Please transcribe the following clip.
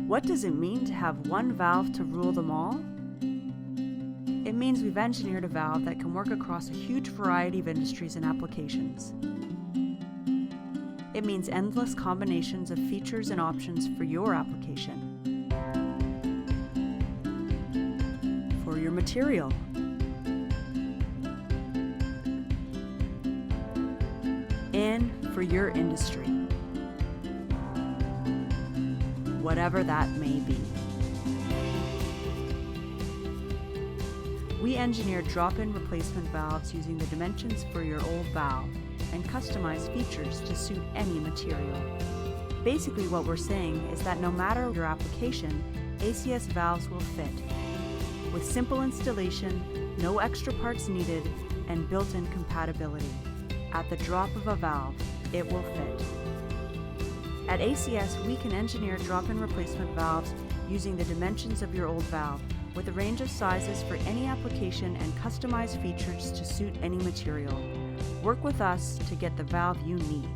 What does it mean to have one valve to rule them all? It means we've engineered a valve that can work across a huge variety of industries and applications. It means endless combinations of features and options for your application, for your material, and for your industry, whatever that may be. We engineered drop-in replacement valves using the dimensions for your old valve and customized features to suit any material. Basically, what we're saying is that no matter your application, ACS valves will fit. With simple installation, no extra parts needed, and built-in compatibility. At the drop of a valve, it will fit. At ACS, we can engineer drop-in replacement valves using the dimensions of your old valve, with a range of sizes for any application and customized features to suit any material. Work with us to get the valve you need.